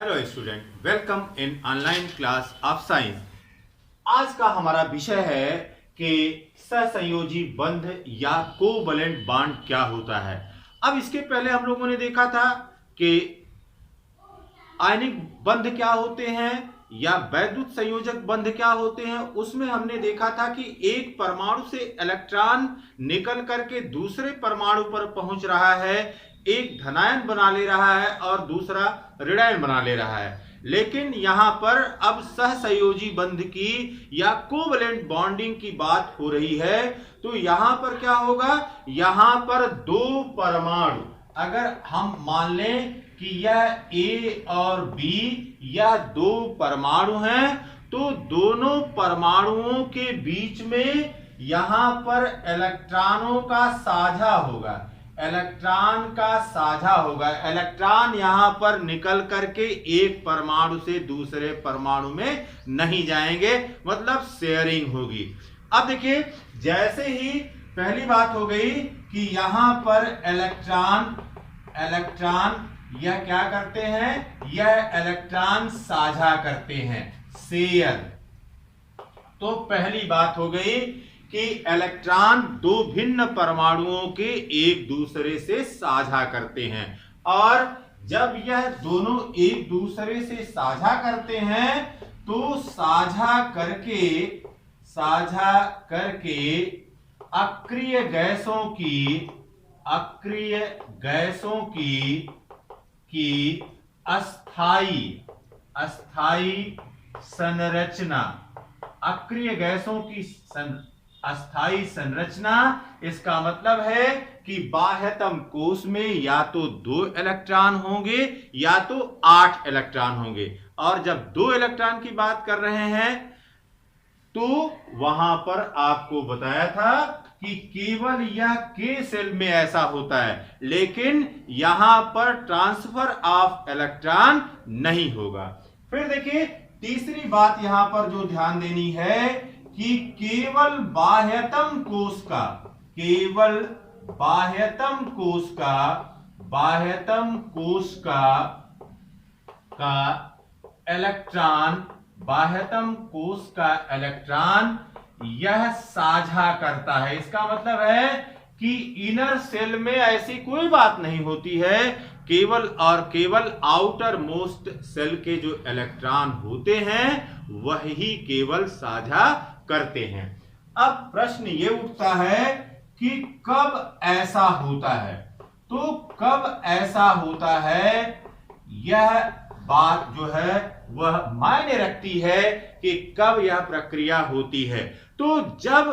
Hello student, welcome in online class of science. आज का हमारा विषय है कि सहसंयोजी बंध या कोवलेंट बॉन्ड क्या होता है। अब इसके पहले हम लोगों ने देखा था कि आयनिक बंध क्या होते हैं या वैद्युत संयोजक बंध क्या होते हैं। उसमें हमने देखा था कि एक परमाणु से इलेक्ट्रॉन निकल करके दूसरे परमाणु पर पहुंच रहा है, एक धनायन बना ले रहा है और दूसरा ऋणायन बना ले रहा है। लेकिन यहां पर अब सहसंयोजी बंध की या कोवलेंट बॉन्डिंग की बात हो रही है, तो यहां पर क्या होगा, यहां पर दो परमाणु, अगर हम मान लें कि यह ए और बी यह दो परमाणु हैं, तो दोनों परमाणुओं के बीच में यहां पर इलेक्ट्रॉनों का साझा होगा, इलेक्ट्रॉन का साझा होगा। इलेक्ट्रॉन यहां पर निकल करके एक परमाणु से दूसरे परमाणु में नहीं जाएंगे, मतलब शेयरिंग होगी। अब देखिए, जैसे ही पहली बात हो गई कि यहां पर इलेक्ट्रॉन यह क्या करते हैं, यह इलेक्ट्रॉन साझा करते हैं, शेयर। तो पहली बात हो गई कि इलेक्ट्रॉन दो भिन्न परमाणुओं के एक दूसरे से साझा करते हैं, और जब यह दोनों एक दूसरे से साझा करते हैं तो साझा करके अक्रिय गैसों की अस्थाई संरचना, अक्रिय गैसों की अस्थाई संरचना। इसका मतलब है कि बाह्यतम कोश में या तो 2 इलेक्ट्रॉन होंगे या तो 8 इलेक्ट्रॉन होंगे। और जब 2 इलेक्ट्रॉन की बात कर रहे हैं तो वहां पर आपको बताया था कि केवल यह के सेल में ऐसा होता है, लेकिन यहां पर ट्रांसफर ऑफ इलेक्ट्रॉन नहीं होगा। फिर देखिए, तीसरी बात यहां पर जो ध्यान देनी है कि केवल बाह्यतम कोश का इलेक्ट्रॉन यह साझा करता है। इसका मतलब है कि इनर सेल में ऐसी कोई बात नहीं होती है, केवल और केवल आउटर मोस्ट सेल के जो इलेक्ट्रॉन होते हैं वही केवल साझा करते हैं। अब प्रश्न ये उठता है कि कब ऐसा होता है, तो कब ऐसा होता है, यह बात जो है वह मायने रखती है कि कब यह प्रक्रिया होती है। तो जब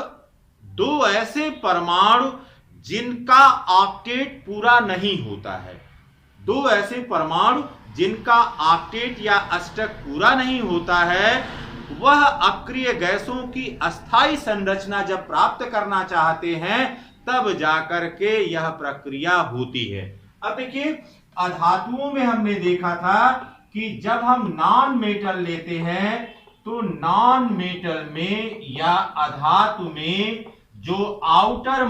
दो ऐसे परमाणु जिनका ऑक्टेट पूरा नहीं होता है, दो ऐसे परमाणु जिनका ऑक्टेट या अष्टक पूरा नहीं होता है, वह अक्रिय गैसों की अस्थाई संरचना जब प्राप्त करना चाहते हैं तब जाकर के यह प्रक्रिया होती है। अब देखिए, अधातुओं में हमने देखा था कि जब हम नॉन मेटल लेते हैं तो नॉन मेटल में या अधातु में जो आउटर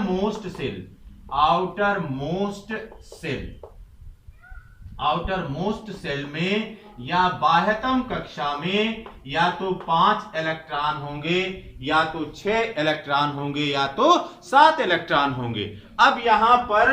मोस्ट सेल में या बाह्यतम कक्षा में या तो 5 इलेक्ट्रॉन होंगे या तो 6 इलेक्ट्रॉन होंगे या तो 7 इलेक्ट्रॉन होंगे। अब यहां पर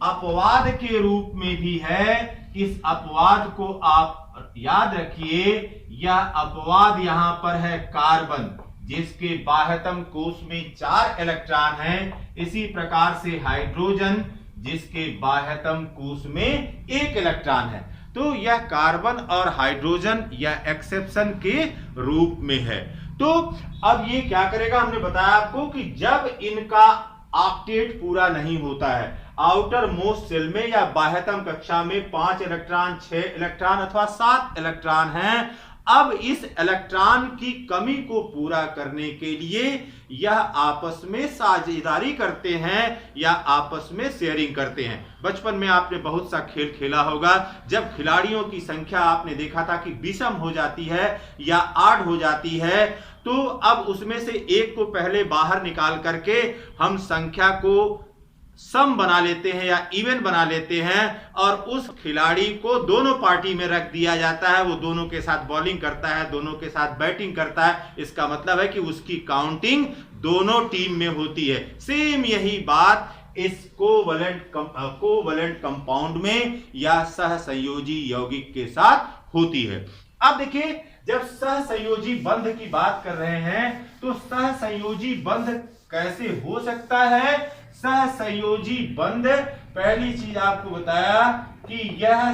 अपवाद के रूप में भी है, इस अपवाद को आप याद रखिए। यह अपवाद यहां पर है कार्बन, जिसके बाह्यतम कोश में 4 इलेक्ट्रॉन हैं। इसी प्रकार से हाइड्रोजन, जिसके बाह्यतम कोश में 1 इलेक्ट्रॉन है। तो यह कार्बन और हाइड्रोजन यह एक्सेप्शन के रूप में है। तो अब ये क्या करेगा, हमने बताया आपको कि जब इनका ऑक्टेट पूरा नहीं होता है, आउटर मोस्ट सेल में या बाह्यतम कक्षा में 5 इलेक्ट्रॉन, 6 इलेक्ट्रॉन अथवा 7 इलेक्ट्रॉन हैं, अब इस इलेक्ट्रॉन की कमी को पूरा करने के लिए यह आपस में साझेदारी करते हैं या आपस में शेयरिंग करते हैं। बचपन में आपने बहुत सा खेल खेला होगा, जब खिलाड़ियों की संख्या आपने देखा था कि विषम हो जाती है या आड हो जाती है, तो अब उसमें से एक को पहले बाहर निकाल करके हम संख्या को सम बना लेते हैं या इवन बना लेते हैं और उस खिलाड़ी को दोनों पार्टी में रख दिया जाता है, वो दोनों के साथ बॉलिंग करता है, दोनों के साथ बैटिंग करता है। इसका मतलब है कि उसकी काउंटिंग दोनों टीम में होती है। सेम यही बात इस कोवलेंट कंपाउंड में या सहसंयोजी यौगिक के साथ होती है। अब देखिए, जब सहसंयोजी बंध की बात कर रहे हैं तो सहसंयोजी बंध कैसे हो सकता है? सहसंयोजी बंध, पहली चीज आपको बताया कि यह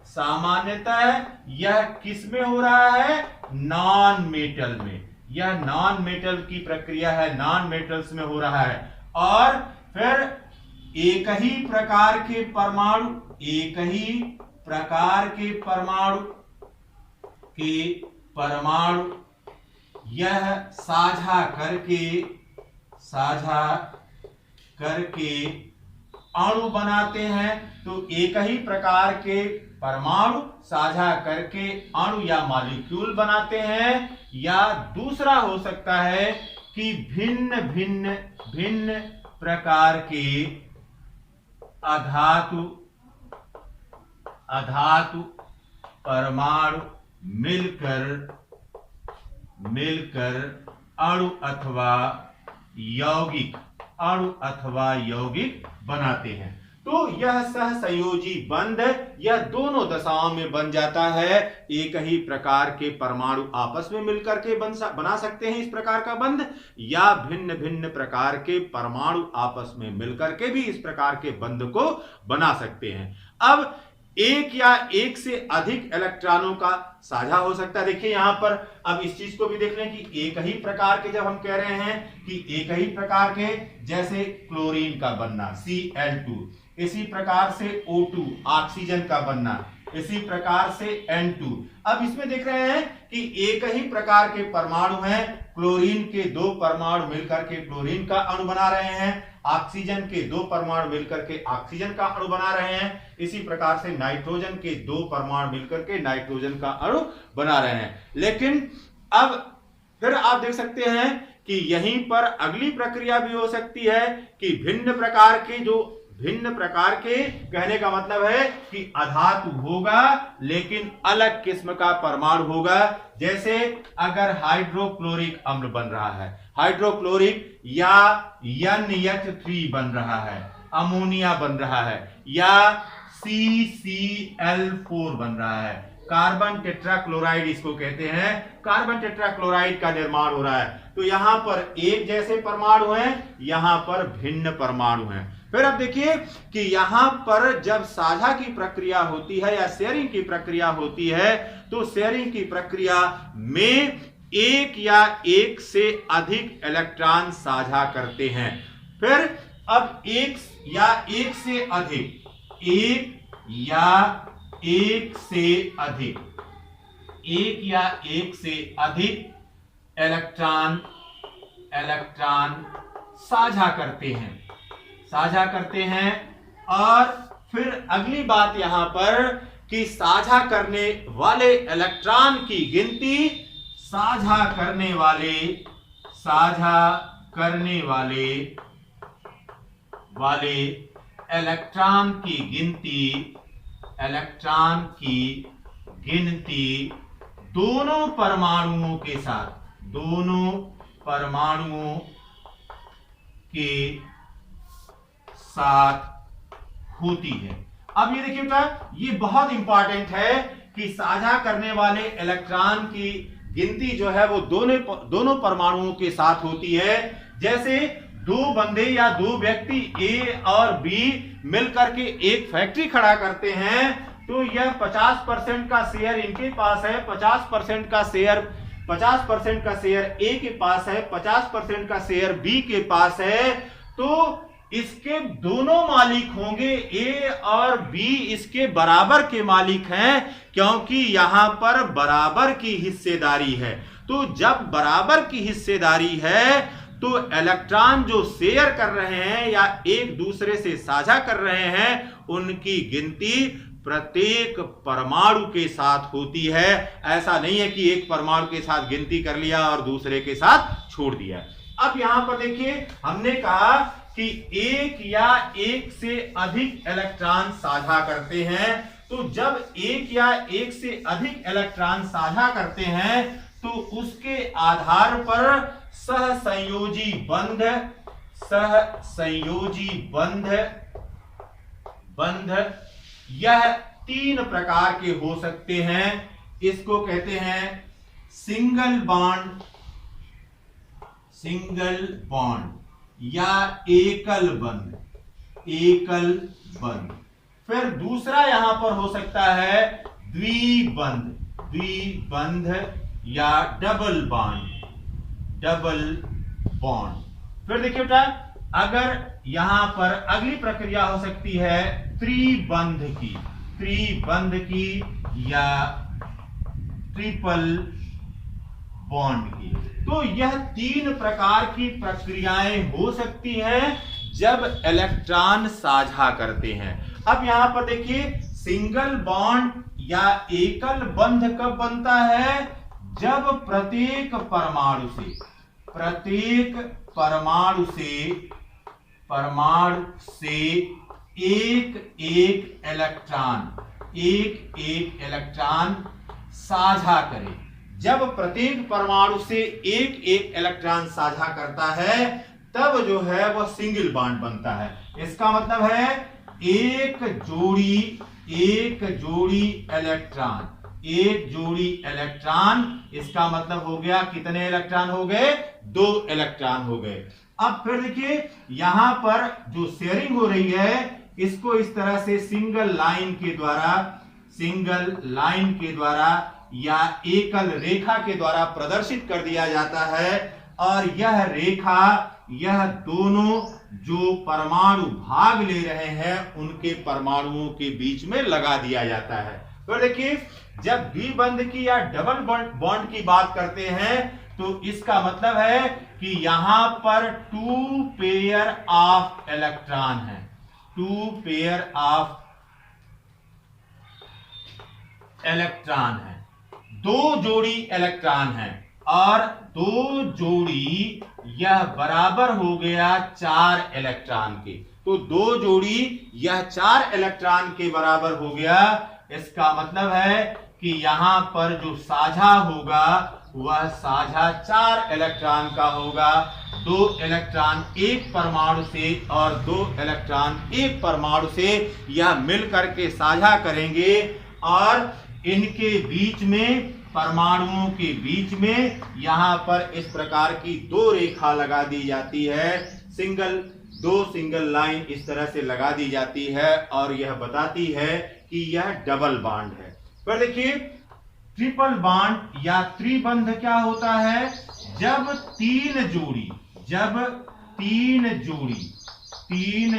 सामान्यतः यह किस में हो रहा है? नॉन मेटल में। यह नॉन मेटल की प्रक्रिया है, नॉन मेटल्स में हो रहा है। और फिर एक ही प्रकार के परमाणु यह साझा करके अणु बनाते हैं। तो एक ही प्रकार के परमाणु साझा करके अणु या मॉलिक्यूल बनाते हैं, या दूसरा हो सकता है कि भिन्न प्रकार के अधातु परमाणु मिलकर अणु अथवा यौगिक बनाते हैं। तो यह सहसंयोजी बंध यह दोनों दशाओं में बन जाता है। एक ही प्रकार के परमाणु आपस में मिलकर के बना सकते हैं इस प्रकार का बंध, या भिन्न प्रकार के परमाणु आपस में मिलकर के भी इस प्रकार के बंध को बना सकते हैं। अब एक या एक से अधिक इलेक्ट्रॉनों का साझा हो सकता है। देखिए यहां पर अब इस चीज को भी देख लें कि एक ही प्रकार के, जब हम कह रहे हैं कि एक ही प्रकार के, जैसे क्लोरीन का बनना Cl2, इसी प्रकार से O2 ऑक्सीजन का बनना, इसी प्रकार से N2। अब इसमें देख रहे हैं कि एक ही प्रकार के परमाणु हैं, क्लोरीन के दो परमाणु मिलकर के क्लोरीन का अणु बना रहे हैं, ऑक्सीजन के दो परमाणु मिलकर के ऑक्सीजन का अणु बना रहे हैं, इसी प्रकार से नाइट्रोजन के दो परमाणु मिलकर के नाइट्रोजन का अणु बना रहे हैं। लेकिन अब फिर आप देख सकते हैं कि यहीं पर अगली प्रक्रिया भी हो सकती है कि भिन्न प्रकार के कहने का मतलब है कि अधातु होगा लेकिन अलग किस्म का परमाणु होगा। जैसे अगर हाइड्रोक्लोरिक अम्ल बन रहा है, हाइड्रोक्लोरिक या NH3 बन रहा है, अमोनिया बन रहा है, या CCl4 बन रहा है, कार्बन टेट्राक्लोराइड इसको कहते हैं, कार्बन टेट्राक्लोराइड का निर्माण हो रहा है। तो यहां पर एक जैसे परमाणु हैं, यहां पर भिन्न परमाणु हैं। फिर अब देखिए कि यहां पर जब साझा की प्रक्रिया होती है या शेयरिंग की प्रक्रिया होती है, तो शेयरिंग की प्रक्रिया में एक या एक से अधिक इलेक्ट्रॉन साझा करते हैं। फिर अब एक या एक से अधिक इलेक्ट्रॉन साझा करते हैं। और फिर अगली बात यहां पर कि साझा करने वाले इलेक्ट्रॉन की गिनती, साझा करने वाले इलेक्ट्रॉन की गिनती दोनों परमाणुओं के साथ होती है। अब ये देखिएगा, ये बहुत इंपॉर्टेंट है कि साझा करने वाले इलेक्ट्रॉन की गिनती जो है वो दोनों परमाणुओं के साथ होती है। जैसे दो बंदे या दो व्यक्ति ए और बी मिलकर के एक फैक्ट्री खड़ा करते हैं, तो यह 50% का शेयर इनके पास है, 50% का शेयर ए के पास है, 50% का शेयर बी के पास है। तो इसके दोनों मालिक होंगे, ए और बी इसके बराबर के मालिक हैं, क्योंकि यहां पर बराबर की हिस्सेदारी है। तो जब बराबर की हिस्सेदारी है तो इलेक्ट्रॉन जो शेयर कर रहे हैं या एक दूसरे से साझा कर रहे हैं, उनकी गिनती प्रत्येक परमाणु के साथ होती है। ऐसा नहीं है कि एक परमाणु के साथ गिनती कर लिया और दूसरे के साथ छोड़ दिया। अब यहां पर देखिए, हमने कहा कि एक या एक से अधिक इलेक्ट्रॉन साझा करते हैं, तो जब एक या एक से अधिक इलेक्ट्रॉन साझा करते हैं तो उसके आधार पर सहसंयोजी बंध यह 3 प्रकार के हो सकते हैं। इसको कहते हैं सिंगल बॉन्ड या एकल बंध। फिर दूसरा यहां पर हो सकता है द्विबंध या डबल बॉन्ड। फिर देखिए बेटा, अगर यहां पर अगली प्रक्रिया हो सकती है त्रिबंध की या ट्रिपल बॉन्ड की। तो यह 3 प्रकार की प्रक्रियाएं हो सकती हैं जब इलेक्ट्रॉन साझा करते हैं। अब यहां पर देखिए, सिंगल बॉन्ड या एकल बंध कब बनता है? जब प्रत्येक परमाणु से एक इलेक्ट्रॉन साझा करे। जब प्रत्येक परमाणु से एक इलेक्ट्रॉन साझा करता है तब जो है वह सिंगल बॉन्ड बनता है। इसका मतलब है एक जोड़ी इलेक्ट्रॉन। इसका मतलब हो गया कितने इलेक्ट्रॉन हो गए? 2 इलेक्ट्रॉन हो गए। अब फिर देखिए, यहां पर जो शेयरिंग हो रही है इसको इस तरह से सिंगल लाइन के द्वारा या एकल रेखा के द्वारा प्रदर्शित कर दिया जाता है। और यह दोनों जो परमाणु भाग ले रहे हैं उनके परमाणुओं के बीच में लगा दिया जाता है। तो देखिए, जब द्विबंध की या डबल बॉन्ड की बात करते हैं तो इसका मतलब है कि यहां पर 2 पेयर ऑफ इलेक्ट्रॉन है। 2 पेयर ऑफ इलेक्ट्रॉन है, 2 जोड़ी इलेक्ट्रॉन है और 2 जोड़ी यह बराबर हो गया 4 इलेक्ट्रॉन के। तो 2 जोड़ी यह 4 इलेक्ट्रॉन के बराबर हो गया। इसका मतलब है कि यहां पर जो साझा होगा वह साझा 4 इलेक्ट्रॉन का होगा। 2 इलेक्ट्रॉन एक परमाणु से और 2 इलेक्ट्रॉन एक परमाणु से यह मिलकर के साझा करेंगे और इनके बीच में, परमाणुओं के बीच में यहां पर इस प्रकार की 2 रेखा लगा दी जाती है। 2 सिंगल लाइन इस तरह से लगा दी जाती है और यह बताती है कि यह डबल बॉन्ड है। पर देखिए, ट्रिपल बॉन्ड या त्रिबंध क्या होता है? जब तीन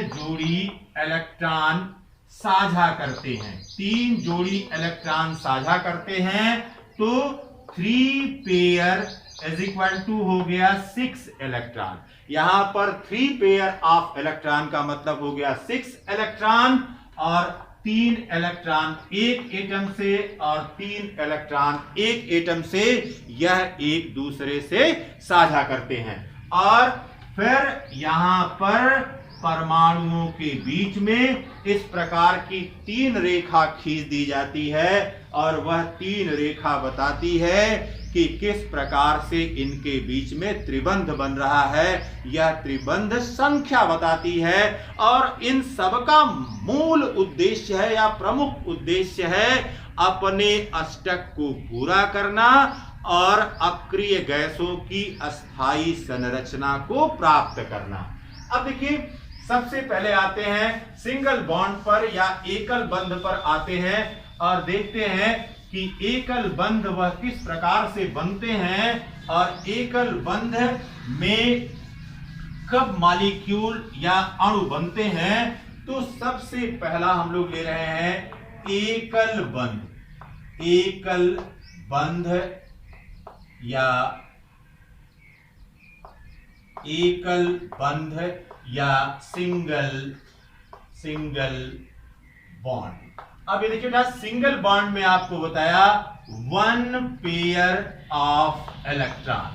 जोड़ी इलेक्ट्रॉन साझा करते हैं, 3 जोड़ी इलेक्ट्रॉन साझा करते हैं तो 3 पेयर इज इक्वल टू हो गया 6 इलेक्ट्रॉन। यहां पर 3 पेयर ऑफ इलेक्ट्रॉन का मतलब हो गया 6 इलेक्ट्रॉन और 3 इलेक्ट्रॉन एक एटम से और 3 इलेक्ट्रॉन एक एटम से यह एक दूसरे से साझा करते हैं। और फिर यहां पर परमाणुओं के बीच में इस प्रकार की 3 रेखा खींच दी जाती है और वह 3 रेखा बताती है कि किस प्रकार से इनके बीच में त्रिबंध बन रहा है। यह त्रिबंध संख्या बताती है और इन सबका मूल उद्देश्य है या प्रमुख उद्देश्य है अपने अष्टक को पूरा करना और अक्रिय गैसों की अस्थायी संरचना को प्राप्त करना। अब देखिए, सबसे पहले आते हैं सिंगल बॉन्ड पर या एकल बंध पर आते हैं और देखते हैं कि एकल बंध वह किस प्रकार से बनते हैं और एकल बंध में कब मॉलिक्यूल या अणु बनते हैं। तो सबसे पहला हम लोग ले रहे हैं एकल बंध या सिंगल बॉन्ड। अब ये देखिए, सिंगल बॉन्ड में आपको बताया 1 pair of electron.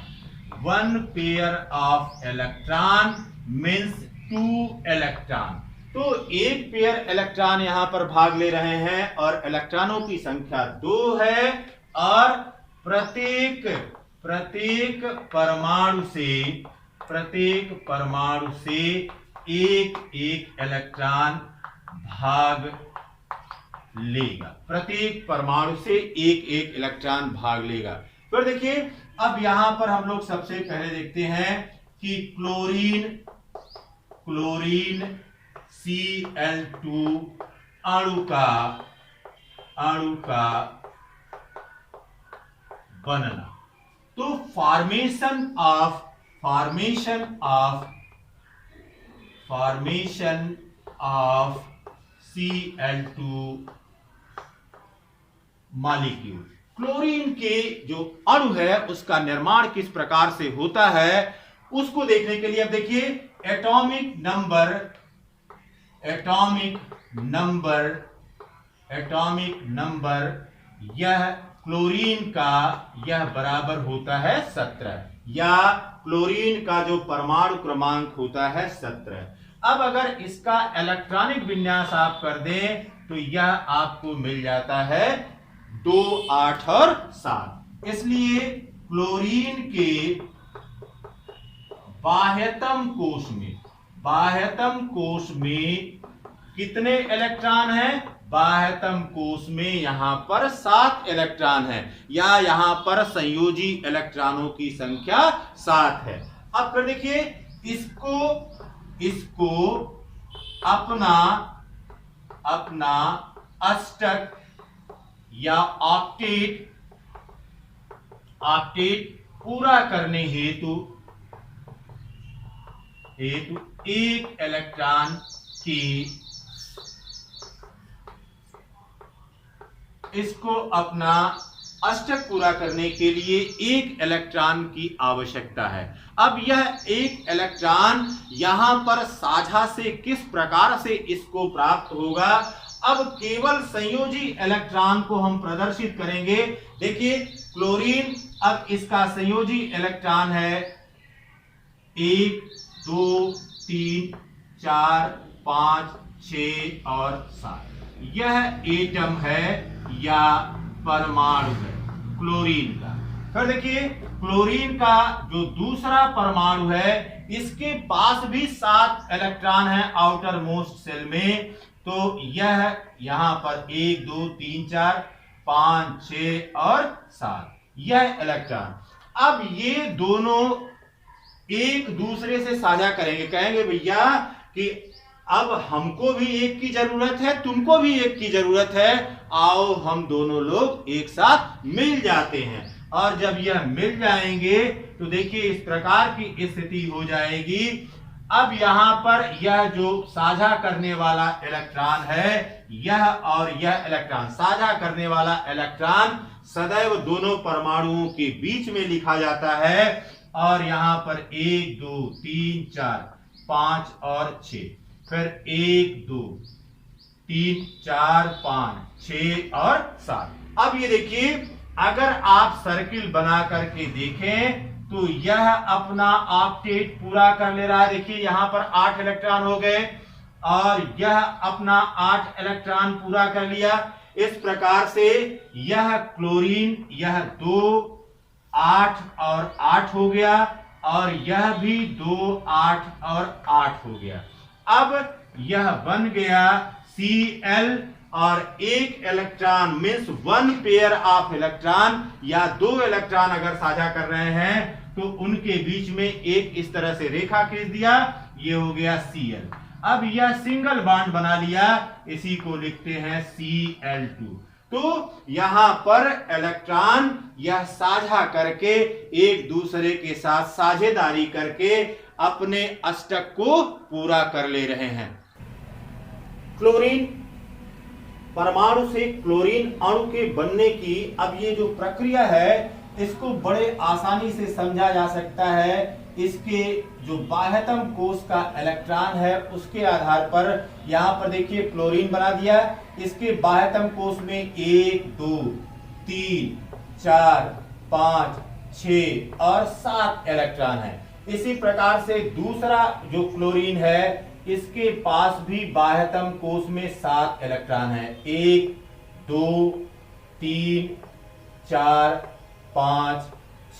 1 pair of electron means 2 electron. तो एक पेयर इलेक्ट्रॉन यहां पर भाग ले रहे हैं और इलेक्ट्रॉनों की संख्या 2 है और प्रत्येक परमाणु से एक एक इलेक्ट्रॉन भाग लेगा। प्रत्येक परमाणु से एक एक इलेक्ट्रॉन भाग लेगा। फिर देखिए, अब यहां पर हम लोग सबसे पहले देखते हैं कि क्लोरीन Cl2 अणु का बनना। तो formation of Cl2 molecule. Chlorine के जो अणु है उसका निर्माण किस प्रकार से होता है उसको देखने के लिए अब देखिए, एटॉमिक नंबर यह क्लोरीन का यह बराबर होता है 17, या क्लोरीन का जो परमाणु क्रमांक होता है 17। अब अगर इसका इलेक्ट्रॉनिक विन्यास आप कर दें तो यह आपको मिल जाता है 2, 8 और 7। इसलिए क्लोरीन के बाह्यतम कोश में कितने इलेक्ट्रॉन हैं? बाह्यतम कोश में यहां पर 7 इलेक्ट्रॉन हैं, या यहां पर संयोजी इलेक्ट्रॉनों की संख्या 7 है। अब फिर देखिए, इसको अपना अष्टक या ऑक्टेट पूरा करने हेतु एक इलेक्ट्रॉन की इसको अपना अष्टक पूरा करने के लिए एक इलेक्ट्रॉन की आवश्यकता है। अब यह एक इलेक्ट्रॉन यहां पर साझा से किस प्रकार से इसको प्राप्त होगा? अब केवल संयोजी इलेक्ट्रॉन को हम प्रदर्शित करेंगे। देखिए, क्लोरीन, अब इसका संयोजी इलेक्ट्रॉन है 1, 2, 3, 4, 5, 6 और 7। यह एटम है या परमाणु है क्लोरीन का। फिर देखिए, क्लोरीन का जो दूसरा परमाणु है इसके पास भी 7 इलेक्ट्रॉन है आउटर मोस्ट शेल में। तो यह यहां पर 1, 2, 3, 4, 5, 6 और 7 यह इलेक्ट्रॉन। अब ये दोनों एक दूसरे से साझा करेंगे, कहेंगे भैया कि अब हमको भी एक की जरूरत है, तुमको भी एक की जरूरत है, आओ हम दोनों लोग एक साथ मिल जाते हैं। और जब यह मिल जाएंगे तो देखिए इस प्रकार की स्थिति हो जाएगी। अब यहां पर यह जो साझा करने वाला इलेक्ट्रॉन है, यह और यह इलेक्ट्रॉन, साझा करने वाला इलेक्ट्रॉन सदैव दोनों परमाणुओं के बीच में लिखा जाता है। और यहां पर 1, 2, 3, 4, 5 और 6, फिर 1, 2, 3, 4, 5, 6 और 7। अब ये देखिए, अगर आप सर्किल बना करके देखें तो यह अपना ऑक्टेट पूरा कर ले रहा है। देखिए यहां पर 8 इलेक्ट्रॉन हो गए और यह अपना 8 इलेक्ट्रॉन पूरा कर लिया। इस प्रकार से यह क्लोरीन, यह 2, 8 और 8 हो गया और यह भी 2, 8 और 8 हो गया। अब यह बन गया Cl और एक electron means 1 pair of electron, या 2 इलेक्ट्रॉन अगर साझा कर रहे हैं तो उनके बीच में एक इस तरह से रेखा खींच दिया, ये हो गया Cl। अब यह सिंगल बॉन्ड बना लिया, इसी को लिखते हैं Cl2। तो यहां पर इलेक्ट्रॉन यह साझा करके एक दूसरे के साथ साझेदारी करके अपने अष्टक को पूरा कर ले रहे हैं। क्लोरीन परमाणु से क्लोरीन अणु के बनने की अब ये जो प्रक्रिया है इसको बड़े आसानी से समझा जा सकता है। इसके जो बाह्यतम कोश का इलेक्ट्रॉन है उसके आधार पर यहां पर देखिए क्लोरीन बना दिया। इसके बाह्यतम कोश में 1, 2, 3, 4, 5, 6 और 7 इलेक्ट्रॉन है। इसी प्रकार से दूसरा जो क्लोरीन है, इसके पास भी बाह्यतम कोश में 7 इलेक्ट्रॉन है। 1 2 3 4 5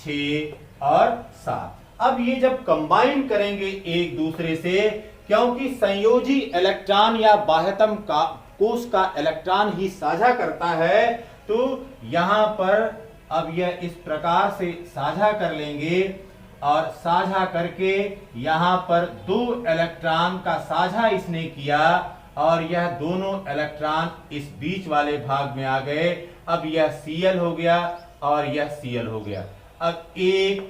6 और 7। अब ये जब कंबाइन करेंगे एक दूसरे से, क्योंकि संयोजी इलेक्ट्रॉन या बाह्यतम का कोश का इलेक्ट्रॉन ही साझा करता है, तो यहां पर अब यह इस प्रकार से साझा कर लेंगे और साझा करके यहां पर 2 इलेक्ट्रॉन का साझा इसने किया और यह दोनों इलेक्ट्रॉन इस बीच वाले भाग में आ गए। अब यह Cl हो गया और यह Cl हो गया। अब 1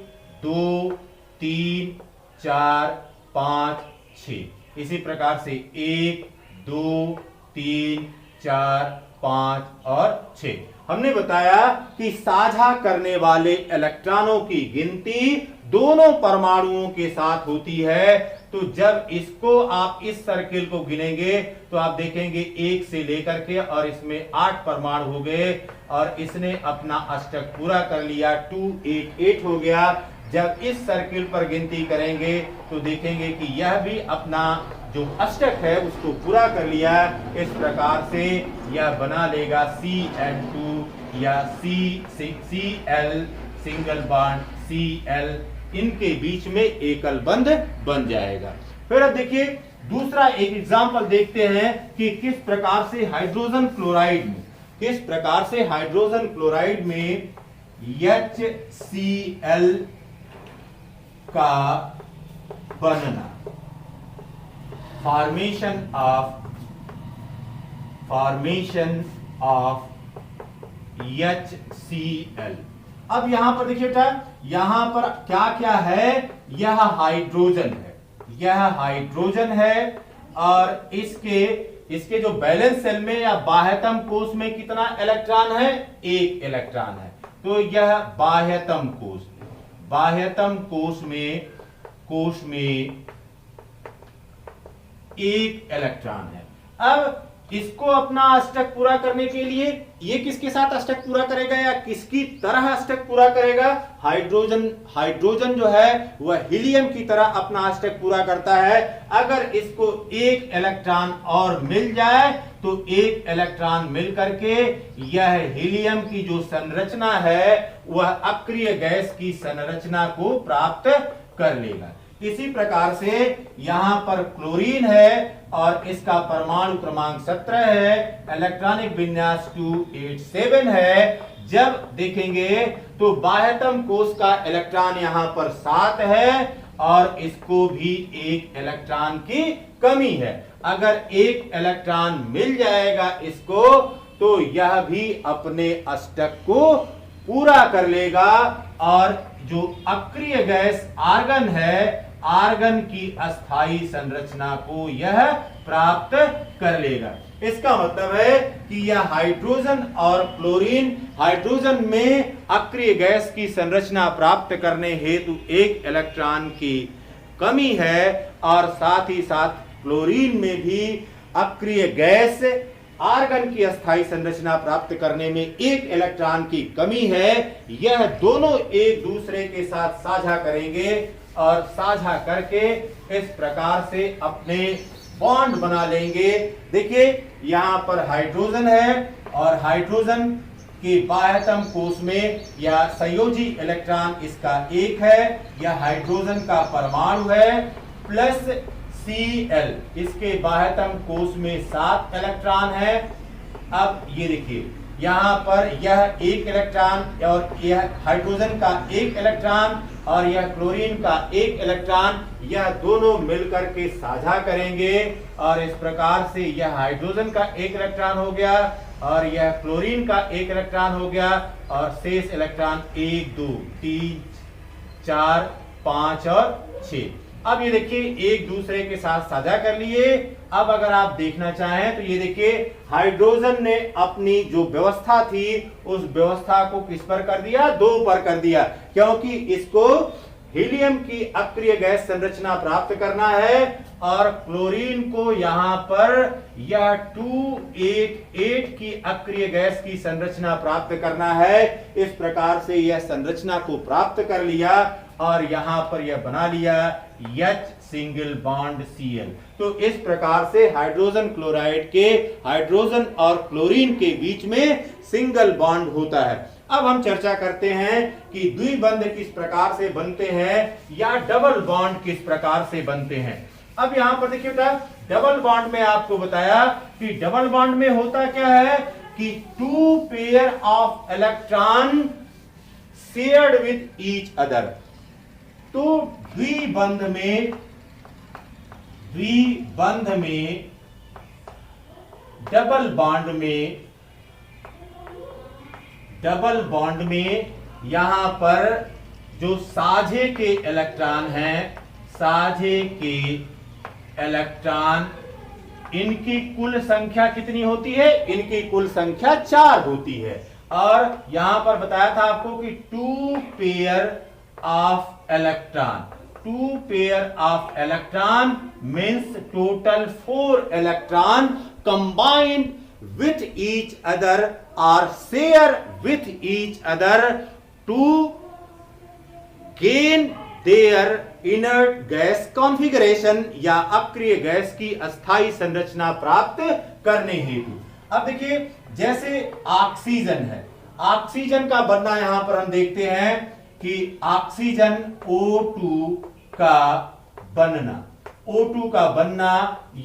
2 3 4 5 6 इसी प्रकार से 1 2 3 4 5 और 6। हमने बताया कि साझा करने वाले इलेक्ट्रॉनों की गिनती दोनों परमाणुओं के साथ होती है। तो जब इसको आप इस सर्किल को गिनेंगे तो आप देखेंगे 1 से लेकर के और इसमें 8 परमाणु हो गए और इसने अपना अष्टक पूरा कर लिया। 2 8 8 हो गया। जब इस सर्किल पर गिनती करेंगे तो देखेंगे कि यह भी अपना जो अष्टक है उसको पूरा कर लिया। इस प्रकार से यह बना लेगा Cn2 या Cl सिंगल बॉन्ड Cl, इनके बीच में एकल बंध बन जाएगा। फिर अब देखिए दूसरा एक एग्जांपल देखते हैं कि किस प्रकार से हाइड्रोजन क्लोराइड में HCl का बनना, फॉर्मेशन ऑफ HCl। अब यहां पर देखिए बेटा, यहां पर क्या क्या है, यह हाइड्रोजन है और इसके जो बैलेंस सेल में या बाह्यतम कोश में कितना इलेक्ट्रॉन है, 1 इलेक्ट्रॉन है। तो यह बाह्यतम कोश में 1 इलेक्ट्रॉन है। अब इसको अपना अष्टक पूरा करने के लिए ये किसके साथ अष्टक पूरा करेगा या किसकी तरह अष्टक पूरा करेगा? हाइड्रोजन जो है वह हीलियम की तरह अपना अष्टक पूरा करता है। अगर इसको 1 इलेक्ट्रॉन और मिल जाए तो 1 इलेक्ट्रॉन मिल करके यह हीलियम की जो संरचना है वह अक्रिय गैस की संरचना को प्राप्त कर लेगा। इसी प्रकार से यहां पर क्लोरीन है और इसका परमाणु क्रमांक 17 है, इलेक्ट्रॉनिक विन्यास 287 है। जब देखेंगे तो बाह्यतम कोश का इलेक्ट्रॉन यहां पर 7 है और इसको भी 1 इलेक्ट्रॉन की कमी है। अगर 1 इलेक्ट्रॉन मिल जाएगा इसको तो यह भी अपने अष्टक को पूरा कर लेगा और जो अक्रिय गैस आर्गन है, आर्गन की अस्थाई संरचना को यह प्राप्त कर लेगा। इसका मतलब है कि यह हाइड्रोजन और क्लोरीन, हाइड्रोजन में अक्रिय गैस की संरचना प्राप्त करने हेतु 1 इलेक्ट्रॉन की कमी है और साथ ही साथ क्लोरीन में भी अक्रिय गैस आर्गन की अस्थाई संरचना प्राप्त करने में 1 इलेक्ट्रॉन की कमी है। यह दोनों एक दूसरे के साथ साझा करेंगे और साझा करके इस प्रकार से अपने बॉन्ड बना लेंगे। देखिए यहां पर हाइड्रोजन है और हाइड्रोजन के बाह्यतम कोश में या संयोजी इलेक्ट्रॉन इसका 1 है, यह हाइड्रोजन का परमाणु है, प्लस Cl, इसके बाह्यतम कोश में 7 इलेक्ट्रॉन है। अब ये देखिए यहां पर यह 1 इलेक्ट्रॉन और यह हाइड्रोजन का 1 इलेक्ट्रॉन और यह क्लोरीन का 1 इलेक्ट्रॉन, यह दोनों मिलकर के साझा करेंगे और इस प्रकार से यह हाइड्रोजन का 1 इलेक्ट्रॉन हो गया और यह क्लोरीन का 1 इलेक्ट्रॉन हो गया और शेष इलेक्ट्रॉन 1 2 3 4 5 और 6। अब ये देखिए एक दूसरे के साथ साझा कर लिए। अब अगर आप देखना चाहें तो ये देखिए हाइड्रोजन ने अपनी जो व्यवस्था थी उस व्यवस्था को किस पर कर दिया, 2 पर कर दिया, क्योंकि इसको हीलियम की अक्रिय गैस संरचना प्राप्त करना है और क्लोरीन को यहां पर यह 288 की अक्रिय गैस की संरचना प्राप्त करना है। इस प्रकार से यह संरचना को प्राप्त कर लिया और यहां पर यह बना लिया H सिंगल बॉन्ड Cl। तो इस प्रकार से हाइड्रोजन क्लोराइड के हाइड्रोजन और क्लोरीन के बीच में सिंगल बॉन्ड होता है। अब हम चर्चा करते हैं कि द्विबंध किस प्रकार से बनते हैं या डबल बॉन्ड किस प्रकार से बनते हैं। अब यहां पर देखिए बेटा, डबल बॉन्ड में आपको बताया कि डबल बॉन्ड में होता क्या है कि 2 pair of electron shared with each other. तो द्विबंध में डबल बॉन्ड में यहां पर जो साझे के इलेक्ट्रॉन हैं, साझे के इलेक्ट्रॉन, इनकी कुल संख्या कितनी होती है? इनकी कुल संख्या 4 होती है। और यहां पर बताया था आपको कि 2 pair of electron means total 4 electron combined with each other or share with each other to gain their inert gas configuration या अक्रिय गैस की अस्थायी संरचना प्राप्त करने हेतु। अब देखिए, जैसे ऑक्सीजन है, ऑक्सीजन का बनना यहां पर हम देखते हैं कि ऑक्सीजन O2 का बनना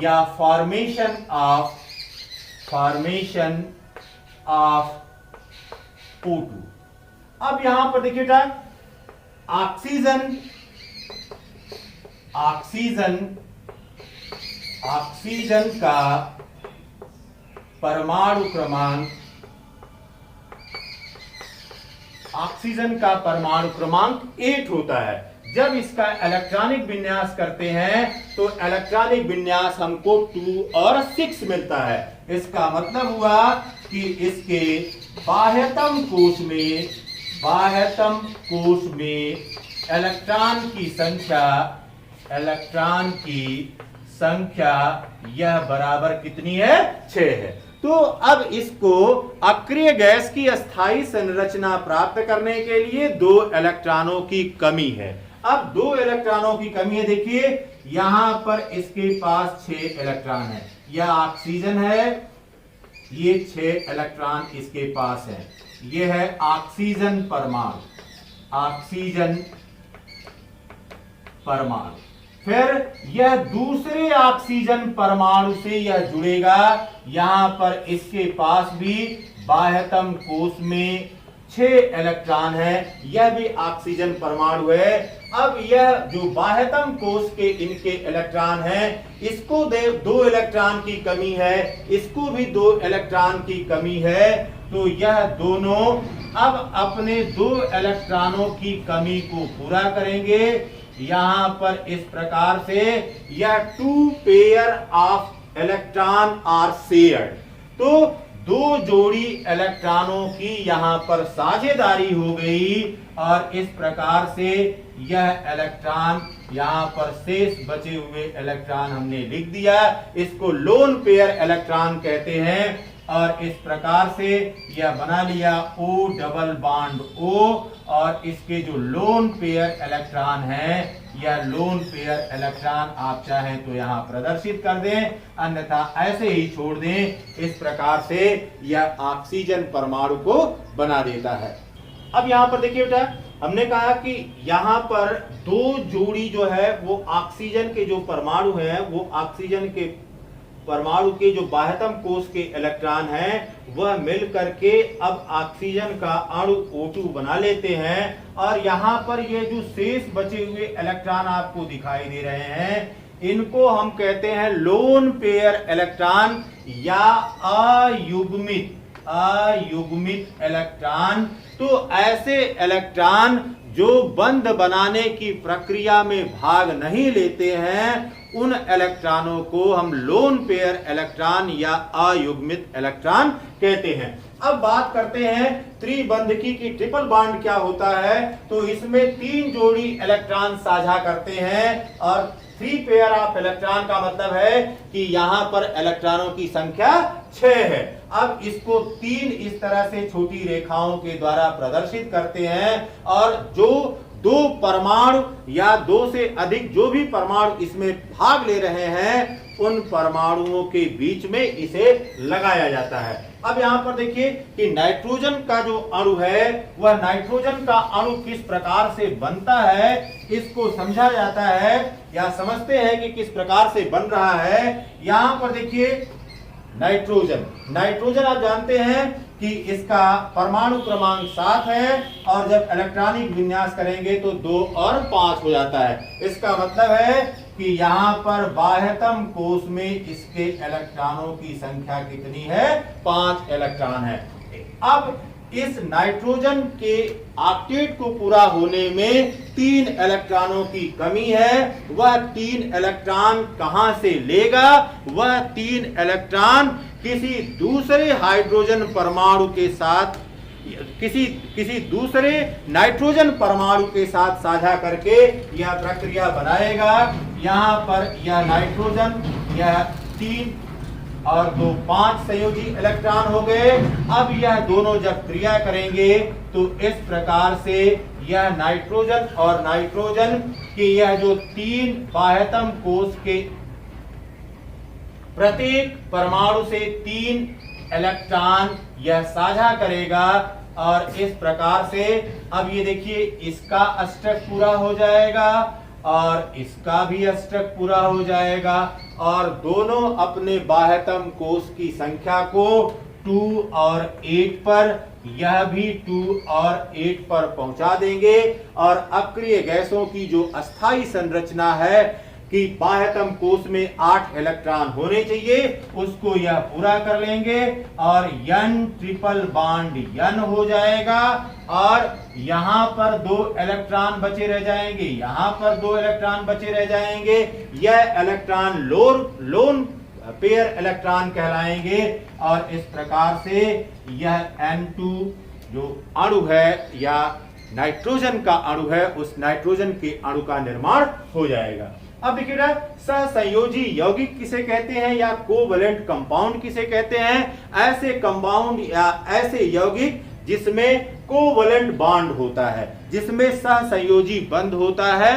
या फॉर्मेशन ऑफ O2। अब यहां पर देखिए बेटा, ऑक्सीजन का परमाणु क्रमांक 8 होता है। जब इसका इलेक्ट्रॉनिक विन्यास करते हैं तो इलेक्ट्रॉनिक विन्यास हमको 2 और 6 मिलता है। इसका मतलब हुआ कि इसके बाह्यतम कोश में इलेक्ट्रॉन की संख्या यह बराबर कितनी है? 6 है। तो अब इसको अक्रिय गैस की अस्थायी संरचना प्राप्त करने के लिए 2 इलेक्ट्रॉनों की कमी है। अब 2 इलेक्ट्रॉनों की कमी है। देखिए, यहां पर इसके पास 6 इलेक्ट्रॉन है। यह ऑक्सीजन है, ये 6 इलेक्ट्रॉन इसके पास है। यह है ऑक्सीजन परमाणु। फिर यह दूसरे ऑक्सीजन परमाणु से यह जुड़ेगा। यहां पर इसके पास भी बाह्यतम कोश में 6 इलेक्ट्रॉन है। यह भी ऑक्सीजन परमाणु है। अब यह जो बाह्यतम कोश के इनके इलेक्ट्रॉन हैं, इसको 2 इलेक्ट्रॉन की कमी है, इसको भी 2 इलेक्ट्रॉन की कमी है। तो यह दोनों अब अपने 2 इलेक्ट्रॉनों की कमी को पूरा करेंगे। यहां पर इस प्रकार से यह 2 pair of electron are shared. तो 2 जोड़ी इलेक्ट्रॉनों की यहां पर साझेदारी हो गई और इस प्रकार से यह इलेक्ट्रॉन यहां पर शेष बचे हुए इलेक्ट्रॉन हमने लिख दिया। इसको लोन पेयर इलेक्ट्रॉन कहते हैं। और इस प्रकार से यह बना लिया O डबल बॉन्ड O। और इसके जो लोन पेयर इलेक्ट्रॉन है, यह लोन पेयर इलेक्ट्रॉन आप चाहें तो यहां प्रदर्शित कर दें, अन्यथा ऐसे ही छोड़ दें। इस प्रकार से यह ऑक्सीजन परमाणु को बना देता है। अब यहां पर देखिए बेटा, हमने कहा कि यहां पर 2 जोड़ी जो है वो ऑक्सीजन के जो परमाणु हैं, वो ऑक्सीजन के परमाणु के जो बाह्यतम कोश के इलेक्ट्रॉन हैं, वह मिल करके अब ऑक्सीजन का अणु O2 बना लेते हैं। और यहाँ पर ये जो शेष बचे हुए इलेक्ट्रॉन आपको दिखाई दे रहे हैं, इनको हम कहते हैं लोन पेयर इलेक्ट्रॉन या अयुग्मित इलेक्ट्रॉन। तो ऐसे इलेक्ट्रॉन जो बंध बनाने की प्रक्रिया में भाग नहीं लेते हैं, उन इलेक्ट्रॉनों को हम लोन पेयर इलेक्ट्रॉन या अयुग्मित इलेक्ट्रॉन कहते हैं। अब बात करते हैं त्रिबंधकी की ट्रिपल बॉन्ड क्या होता है। तो इसमें 3 जोड़ी इलेक्ट्रॉन साझा करते हैं और 3 पेयर ऑफ इलेक्ट्रॉन का मतलब है कि यहां पर इलेक्ट्रॉनों की संख्या 6 है। अब इसको 3 इस तरह से छोटी रेखाओं के द्वारा प्रदर्शित करते हैं और जो दो परमाणु या दो से अधिक जो भी परमाणु इसमें भाग ले रहे हैं उन परमाणुओं के बीच में इसे लगाया जाता है। अब यहां पर देखिए कि नाइट्रोजन का जो अणु है वह नाइट्रोजन का अणु किस प्रकार से बनता है इसको समझा जाता है या समझते हैं कि किस प्रकार से बन रहा है। यहां पर देखिए नाइट्रोजन आप जानते हैं कि इसका परमाणु क्रमांक 7 है और जब इलेक्ट्रॉनिक विन्यास करेंगे तो 2 और 5 हो जाता है। इसका मतलब है कि यहाँ पर बाह्यतम कोश में इसके इलेक्ट्रॉनों की संख्या कितनी है? 5 इलेक्ट्रॉन है। अब इस नाइट्रोजन के ऑक्टेट को पूरा होने में 3 इलेक्ट्रॉनों की कमी है। वह 3 इलेक्ट्रॉन कहां से लेगा? वह 3 इलेक्ट्रॉन किसी दूसरे हाइड्रोजन परमाणु के साथ किसी दूसरे नाइट्रोजन परमाणु के साथ साझा करके यह प्रक्रिया बनाएगा। यहाँ पर यह नाइट्रोजन यह 3 और 2 5 संयोजी इलेक्ट्रॉन हो गए। अब यह दोनों जब क्रिया करेंगे तो इस प्रकार से यह नाइट्रोजन और नाइट्रोजन की यह जो 3 बाह्यतम कोश के प्रत्येक परमाणु से 3 इलेक्ट्रॉन यह साझा करेगा और इस प्रकार से अब ये देखिए इसका अष्टक पूरा हो जाएगा और इसका भी अष्टक पूरा हो जाएगा और दोनों अपने बाह्यतम कोश की संख्या को 2 और 8 पर यह भी 2 और 8 पर पहुंचा देंगे और अक्रिय गैसों की जो अस्थाई संरचना है कि बाह्यतम कोश में 8 इलेक्ट्रॉन होने चाहिए उसको यह पूरा कर लेंगे और N ट्रिपल बॉन्ड N हो जाएगा और यहां पर 2 इलेक्ट्रॉन बचे रह जाएंगे, यहां पर 2 इलेक्ट्रॉन बचे रह जाएंगे। यह इलेक्ट्रॉन लोन पेयर इलेक्ट्रॉन कहलाएंगे और इस प्रकार से यह N2 जो अणु है या नाइट्रोजन का अणु है उस नाइट्रोजन के अणु का निर्माण हो जाएगा। अब देखिएगा सहसंयोजी यौगिक किसे कहते हैं या कोवैलेंट कंपाउंड किसे कहते हैं? ऐसे कंपाउंड या ऐसे यौगिक जिसमें कोवैलेंट बॉन्ड होता है, जिसमें सहसंयोजी बंध होता है,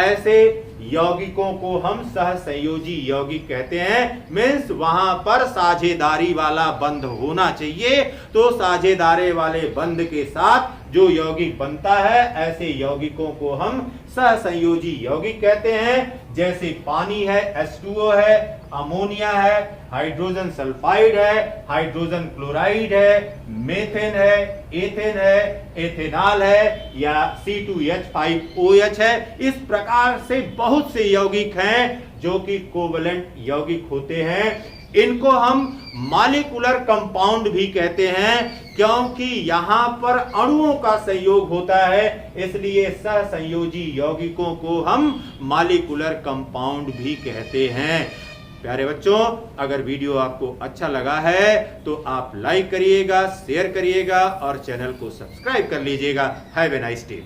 ऐसे यौगिकों को हम सहसंयोजी यौगिक कहते हैं। मीन्स वहां पर साझेदारी वाला बंध होना चाहिए। तो साझेदारी वाले बंध के साथ जो यौगिक बनता है ऐसे यौगिकों को हम सहसंयोजी यौगिक कहते हैं। जैसे पानी है, H2O है, अमोनिया है, हाइड्रोजन सल्फाइड है, हाइड्रोजन क्लोराइड है, मेथेन है, एथेन है, एथेनॉल है या C2H5OH है। इस प्रकार से बहुत से यौगिक हैं जो कि कोवैलेंट यौगिक होते हैं। इनको हम मॉलिक्यूलर कंपाउंड भी कहते हैं क्योंकि यहां पर अणुओं का संयोग होता है, इसलिए सहसंयोजी यौगिकों को हम मॉलिक्यूलर कंपाउंड भी कहते हैं। प्यारे बच्चों, अगर वीडियो आपको अच्छा लगा है तो आप लाइक करिएगा, शेयर करिएगा और चैनल को सब्सक्राइब कर लीजिएगा। Have a nice day.